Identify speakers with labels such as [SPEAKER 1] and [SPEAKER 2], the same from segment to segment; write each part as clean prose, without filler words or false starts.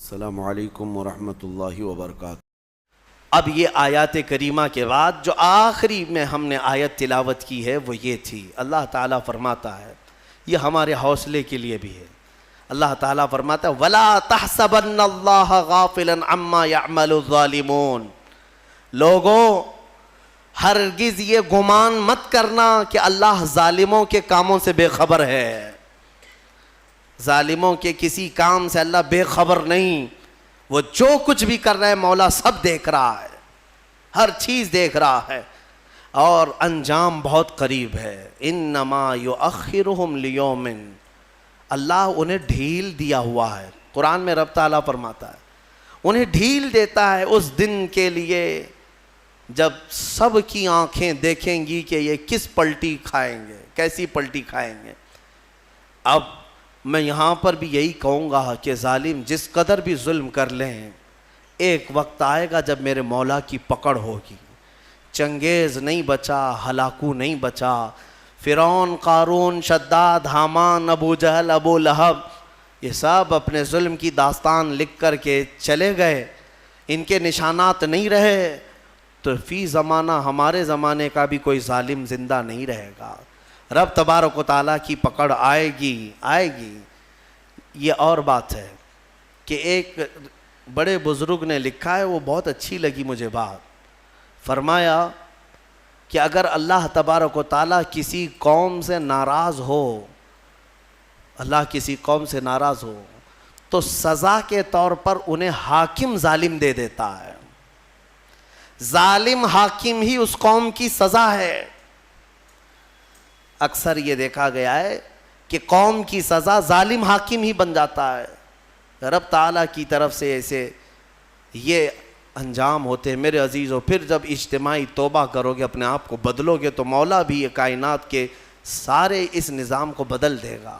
[SPEAKER 1] السلام علیکم ورحمۃ اللہ وبرکاتہ۔
[SPEAKER 2] اب یہ آیات کریمہ کے بعد جو آخری میں ہم نے آیت تلاوت کی ہے وہ یہ تھی۔ اللہ تعالیٰ فرماتا ہے، یہ ہمارے حوصلے کے لیے بھی ہے، اللہ تعالیٰ فرماتا ہے وَلَا تَحْسَبَنَّ اللَّهَ غَافِلًا عَمَّا يَعْمَلُ الظَّالِمُونَ، لوگوں ہرگز یہ گمان مت کرنا کہ اللہ ظالموں کے کاموں سے بے خبر ہے۔ ظالموں کے کسی کام سے اللہ بے خبر نہیں، وہ جو کچھ بھی کر رہے ہیں مولا سب دیکھ رہا ہے، ہر چیز دیکھ رہا ہے، اور انجام بہت قریب ہے۔ انما یؤخرہم لیوم، اللہ انہیں ڈھیل دیا ہوا ہے۔ قرآن میں رب تعالیٰ فرماتا ہے انہیں ڈھیل دیتا ہے اس دن کے لیے جب سب کی آنکھیں دیکھیں گی کہ یہ کس پلٹی کھائیں گے، کیسی پلٹی کھائیں گے۔ اب میں یہاں پر بھی یہی کہوں گا کہ ظالم جس قدر بھی ظلم کر لیں، ایک وقت آئے گا جب میرے مولا کی پکڑ ہوگی۔ چنگیز نہیں بچا، ہلاکو نہیں بچا، فرعون، قارون، شداد، حامان، ابو جہل، ابو لہب، یہ سب اپنے ظلم کی داستان لکھ کر کے چلے گئے، ان کے نشانات نہیں رہے، تو فی زمانہ ہمارے زمانے کا بھی کوئی ظالم زندہ نہیں رہے گا۔ رب تبارک و تعالیٰ کی پکڑ آئے گی۔ یہ اور بات ہے کہ ایک بڑے بزرگ نے لکھا ہے، وہ بہت اچھی لگی مجھے بات، فرمایا کہ اگر اللہ تبارک و تعالیٰ کسی قوم سے ناراض ہو، اللہ کسی قوم سے ناراض ہو تو سزا کے طور پر انہیں حاکم ظالم دے دیتا ہے۔ ظالم حاکم ہی اس قوم کی سزا ہے۔ اکثر یہ دیکھا گیا ہے کہ قوم کی سزا ظالم حاکم ہی بن جاتا ہے۔ رب تعالیٰ کی طرف سے ایسے یہ انجام ہوتے ہیں میرے عزیزوں۔ پھر جب اجتماعی توبہ کرو گے، اپنے آپ کو بدلو گے، تو مولا بھی یہ کائنات کے سارے اس نظام کو بدل دے گا۔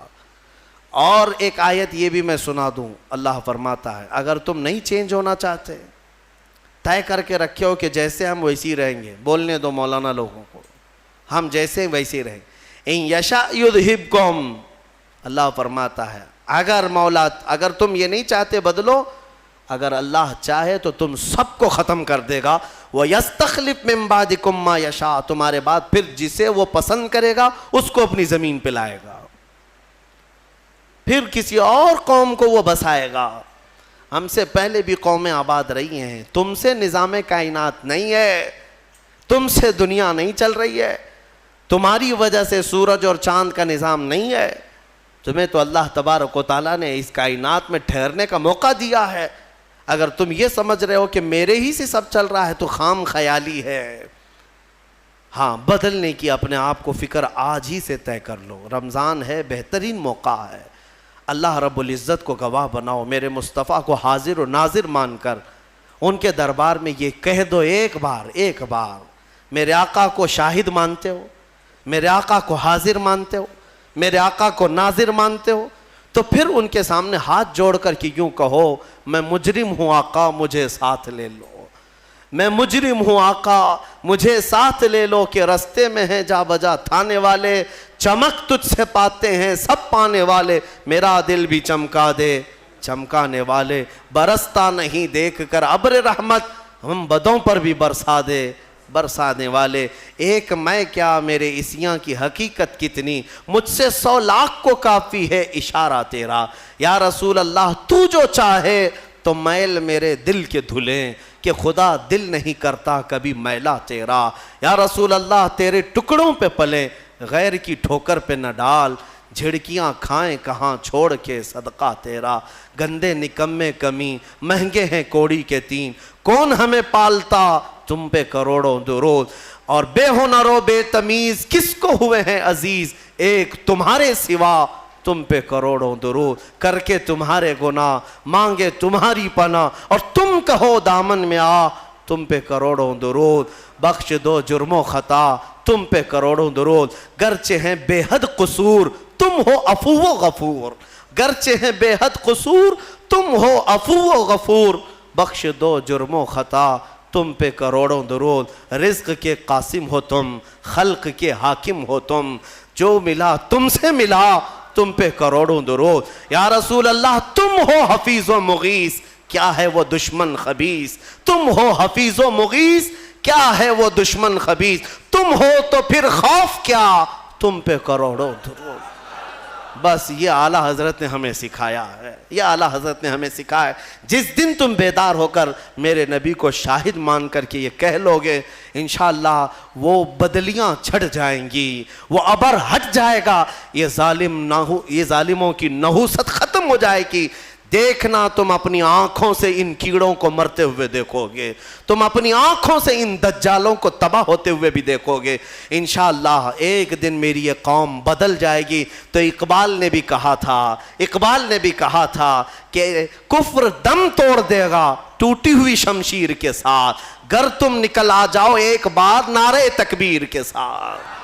[SPEAKER 2] اور ایک آیت یہ بھی میں سنا دوں، اللہ فرماتا ہے اگر تم نہیں چینج ہونا چاہتے، طے کر کے رکھے ہو کہ جیسے ہم ویسے ہی رہیں گے، بولنے دو مولانا لوگوں کو، ہم جیسے ویسے ہی رہیں گے۔ ان یشاء یذھبکم، اللہ فرماتا ہے اگر تم یہ نہیں چاہتے بدلو، اگر اللہ چاہے تو تم سب کو ختم کر دے گا۔ وَيَسْتَخْلِفْ مِن بَعْدِكُم مَّا يَشَاءُ، تمہارے بعد پھر جسے وہ پسند کرے گا اس کو اپنی زمین پہ لائے گا، پھر کسی اور قوم کو وہ بسائے گا۔ ہم سے پہلے بھی قومیں آباد رہی ہیں، تم سے نظام کائنات نہیں ہے، تم سے دنیا نہیں چل رہی ہے، تمہاری وجہ سے سورج اور چاند کا نظام نہیں ہے، تمہیں تو اللہ تبارک و تعالیٰ نے اس کائنات میں ٹھہرنے کا موقع دیا ہے۔ اگر تم یہ سمجھ رہے ہو کہ میرے ہی سے سب چل رہا ہے تو خام خیالی ہے۔ ہاں، بدلنے کی اپنے آپ کو فکر آج ہی سے طے کر لو۔ رمضان ہے، بہترین موقع ہے، اللہ رب العزت کو گواہ بناؤ، میرے مصطفیٰ کو حاضر و ناظر مان کر ان کے دربار میں یہ کہہ دو ایک بار میرے آقا کو شاہد مانتے ہو، میرے آقا کو حاضر مانتے ہو، میرے آقا کو ناظر مانتے ہو، تو پھر ان کے سامنے ہاتھ جوڑ کر کے یوں کہو میں مجرم ہوں آقا مجھے ساتھ لے لو، میں مجرم ہوں آقا مجھے ساتھ لے لو، کہ رستے میں ہیں جا بجا تھانے والے، چمک تجھ سے پاتے ہیں سب پانے والے، میرا دل بھی چمکا دے چمکانے والے، برستا نہیں دیکھ کر ابر رحمت، ہم بدوں پر بھی برسانے والے، ایک میں کیا میرے عصیاں کی حقیقت کتنی، مجھ سے 100 لاکھ کو کافی ہے اشارہ تیرا، یا رسول اللہ تو جو چاہے تو میل میرے دل کے دھلیں، کہ خدا دل نہیں کرتا کبھی میلا تیرا، یا رسول اللہ تیرے ٹکڑوں پہ پلیں غیر کی ٹھوکر پہ نہ ڈال، جھڑکیاں کھائیں کہاں چھوڑ کے صدقہ تیرا، گندے نکمے کمی مہنگے ہیں کوڑی کے تین، کون ہمیں پالتا تم پہ کروڑوں درود، اور بے ہنر و بے تمیز کس کو ہوئے ہیں عزیز، ایک تمہارے سوا تم پہ کروڑوں درود، کر کے تمہارے گناہ مانگے تمہاری پناہ، اور تم کہو دامن میں آ تم پہ کروڑوں درود، بخش دو جرم و خطا تم پہ کروڑوں درود، گرچہ ہیں بے حد قصور تم ہو عفو و غفور، گرچہ ہیں بے حد قصور تم ہو عفو و غفور، بخش دو جرم و خطا تم پہ کروڑوں درود، رزق کے قاسم ہو تم، خلق کے حاکم ہو تم، جو ملا تم سے ملا تم پہ کروڑوں درود، یا رسول اللہ تم ہو حفیظ و مغیث، کیا ہے وہ دشمن خبیث، تم ہو حفیظ و مغیث، کیا ہے وہ دشمن خبیث، تم ہو تو پھر خوف کیا، تم پہ کروڑوں درود۔ بس یہ اعلیٰ حضرت نے ہمیں سکھایا ہے، یہ اعلیٰ حضرت نے ہمیں سکھایا ہے۔ جس دن تم بیدار ہو کر میرے نبی کو شاہد مان کر کے یہ کہہ لوگے، انشاءاللہ وہ بدلیاں چھٹ جائیں گی، وہ ابر ہٹ جائے گا، یہ ظالموں کی نحوست ختم ہو جائے گی۔ دیکھنا تم اپنی آنکھوں سے ان کیڑوں کو مرتے ہوئے دیکھو گے، تم اپنی آنکھوں سے ان دجالوں کو تباہ ہوتے ہوئے بھی دیکھو گے۔ انشاءاللہ ایک دن میری یہ قوم بدل جائے گی۔ تو اقبال نے بھی کہا تھا کہ کفر دم توڑ دے گا ٹوٹی ہوئی شمشیر کے ساتھ، گر تم نکل آ جاؤ ایک بار نعرے تکبیر کے ساتھ۔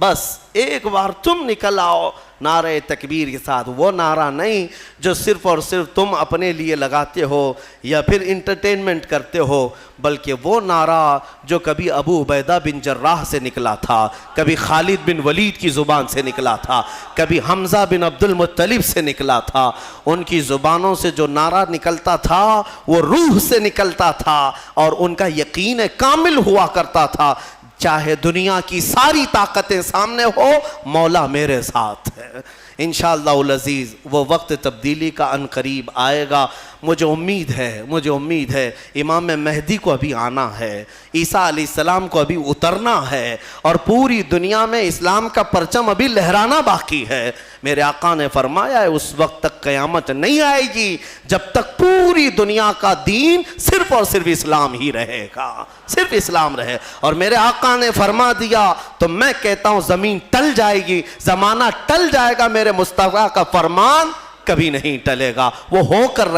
[SPEAKER 2] بس ایک بار تم نکل آؤ نعرہ تکبیر کے ساتھ، وہ نعرہ نہیں جو صرف اور صرف تم اپنے لیے لگاتے ہو یا پھر انٹرٹینمنٹ کرتے ہو، بلکہ وہ نعرہ جو کبھی ابو عبیدہ بن جراح سے نکلا تھا، کبھی خالد بن ولید کی زبان سے نکلا تھا، کبھی حمزہ بن عبد المطلب سے نکلا تھا۔ ان کی زبانوں سے جو نعرہ نکلتا تھا وہ روح سے نکلتا تھا اور ان کا یقین کامل ہوا کرتا تھا، چاہے دنیا کی ساری طاقتیں سامنے ہو، مولا میرے ساتھ ہے۔ انشاءاللہ العزیز وہ وقت تبدیلی کا ان قریب آئے گا۔ مجھے امید ہے امام مہدی کو ابھی آنا ہے، عیسیٰ علیہ السلام کو ابھی اترنا ہے، اور پوری دنیا میں اسلام کا پرچم ابھی لہرانا باقی ہے۔ میرے آقا نے فرمایا ہے اس وقت تک قیامت نہیں آئے گی جب تک پوری دنیا کا دین صرف اور صرف اسلام ہی رہے گا، صرف اسلام رہے۔ اور میرے آقا نے فرما دیا تو میں کہتا ہوں زمین ٹل جائے گی، زمانہ ٹل جائے گا، میرے مصطفیٰ کا فرمان کبھی نہیں ٹلے گا۔ وہ ہو کر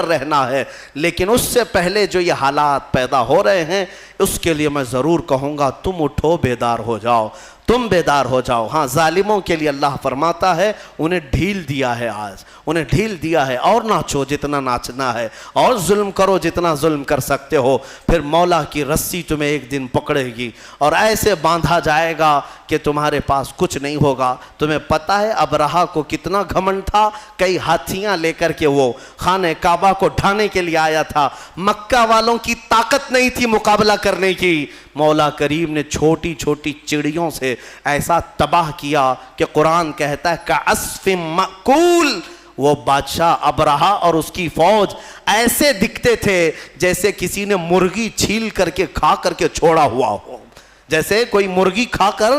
[SPEAKER 2] رہنا ہے، لیکن اس سے پہلے جو یہ حالات پیدا ہو رہے ہیں اس کے لیے میں ضرور کہوں گا تم اٹھو، بیدار ہو جاؤ۔ ہاں ظالموں کے لیے اللہ فرماتا ہے انہیں ڈھیل دیا ہے، اور ناچو جتنا ناچنا ہے، اور ظلم کرو جتنا ظلم کر سکتے ہو، پھر مولا کی رسی تمہیں ایک دن پکڑے گی اور ایسے باندھا جائے گا کہ تمہارے پاس کچھ نہیں ہوگا۔ تمہیں پتہ ہے ابرہہ کو کتنا گھمنڈ تھا، کئی ہاتھیاں لے کر کے وہ خانہ کعبہ کو ڈھانے کے لیے آیا تھا، مکہ والوں کی طاقت نہیں تھی مقابلہ کرنے کی۔ مولا کریم نے چھوٹی چھوٹی چڑیوں سے ایسا تباہ کیا کہ قرآن کہتا ہے کعصف مأکول، وہ بادشاہ ابرہہ اور اس کی فوج ایسے دکھتے تھے جیسے کسی نے مرغی چھیل کر کے کھا کر کے چھوڑا ہوا ہو، جیسے کوئی مرغی کھا کر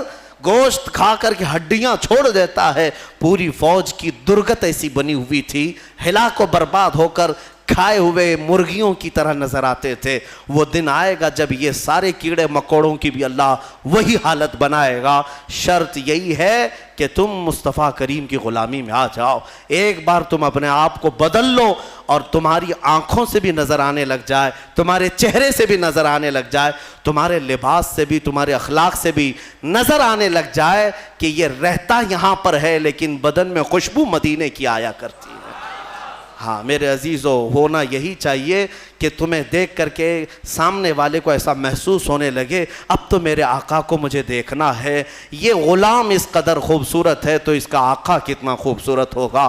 [SPEAKER 2] گوشت کھا کر کے ہڈیاں چھوڑ دیتا ہے۔ پوری فوج کی درگت ایسی بنی ہوئی تھی، ہلاک و برباد ہو کر کھائے ہوئے مرغیوں کی طرح نظر آتے تھے۔ وہ دن آئے گا جب یہ سارے کیڑے مکوڑوں کی بھی اللہ وہی حالت بنائے گا۔ شرط یہی ہے کہ تم مصطفیٰ کریم کی غلامی میں آ جاؤ، ایک بار تم اپنے آپ کو بدل لو اور تمہاری آنکھوں سے بھی نظر آنے لگ جائے، تمہارے چہرے سے بھی نظر آنے لگ جائے، تمہارے لباس سے بھی، تمہارے اخلاق سے بھی نظر آنے لگ جائے کہ یہ رہتا یہاں پر ہے لیکن بدن میں خوشبو مدینے کی آیا کرتی ہے۔ ہاں میرے عزیزو، ہونا یہی چاہیے کہ تمہیں دیکھ کر کے سامنے والے کو ایسا محسوس ہونے لگے اب تو میرے آقا کو مجھے دیکھنا ہے، یہ غلام اس قدر خوبصورت ہے تو اس کا آقا کتنا خوبصورت ہوگا۔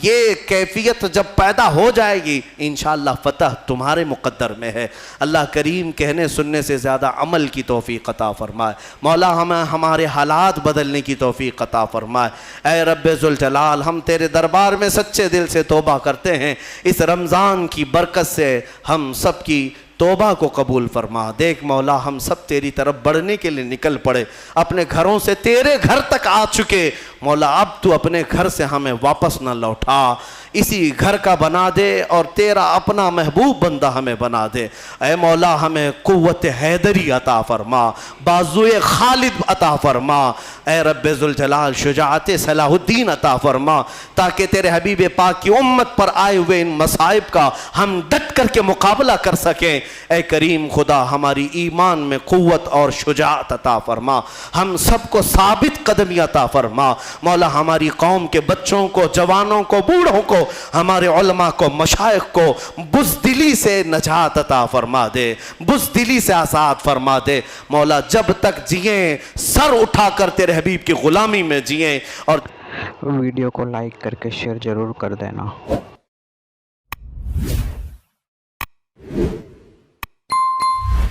[SPEAKER 2] یہ کیفیت جب پیدا ہو جائے گی انشاءاللہ فتح تمہارے مقدر میں ہے۔ اللہ کریم کہنے سننے سے زیادہ عمل کی توفیق عطا فرمائے۔ مولا ہمیں ہمارے حالات بدلنے کی توفیق عطا فرمائے۔ اے رب ذوالجلال، ہم تیرے دربار میں سچے دل سے توبہ کرتے ہیں، اس رمضان کی برکت سے ہم سب کی توبہ کو قبول فرما۔ دیکھ مولا ہم سب تیری طرف بڑھنے کے لیے نکل پڑے، اپنے گھروں سے تیرے گھر تک آ چکے۔ مولا اب تو اپنے گھر سے ہمیں واپس نہ لوٹا، اسی گھر کا بنا دے اور تیرا اپنا محبوب بندہ ہمیں بنا دے۔ اے مولا ہمیں قوت حیدری عطا فرما، بازوئے خالد عطا فرما۔ اے رب ذوالجلال شجاعت صلاح الدین عطا فرما، تاکہ تیرے حبیب پاک کی امت پر آئے ہوئے ان مصائب کا ہم ڈٹ کر کے مقابلہ کر سکیں۔ اے کریم خدا ہماری ایمان میں قوت اور شجاعت عطا فرما، ہم سب کو ثابت قدمی عطا فرما۔ مولا ہماری قوم کے بچوں کو، جوانوں کو، بوڑھوں کو، ہمارے علماء کو، مشائخ کو بزدلی سے نجات عطا فرما دے، بزدلی سے آزاد فرما دے۔ مولا جب تک جئیں سر اٹھا کر تیرے حبیب کی غلامی میں جئیں۔ اور
[SPEAKER 3] ویڈیو کو لائک کر کے شیئر ضرور کر دینا۔